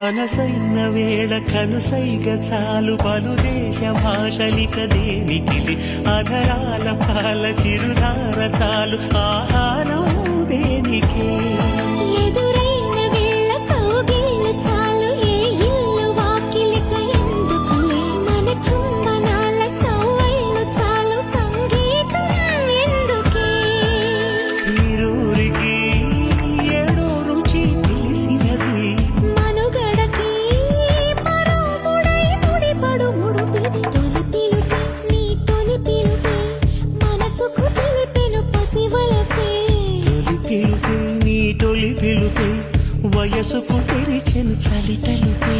మనసైన వేళ కనుసైగ చాలు పలుదేశ భాషలిక దేనికిలి అధరాల పాల చిరుధార చాలు ఆహారం దేనికే ఎదురైన వేళ కౌగిళ్ళ చాలు ఏ ఇల్లు వాకిలిక ఎందుకులే మన చుమ్మనాల సవ్వళ్ళు చాలు సంగీతం ఎందుకే ఈరూరికి ఏడో రుచి తెలిసినది నీ తొలి పిలుపే వయసుకు తెరిచెను చలి తలుపే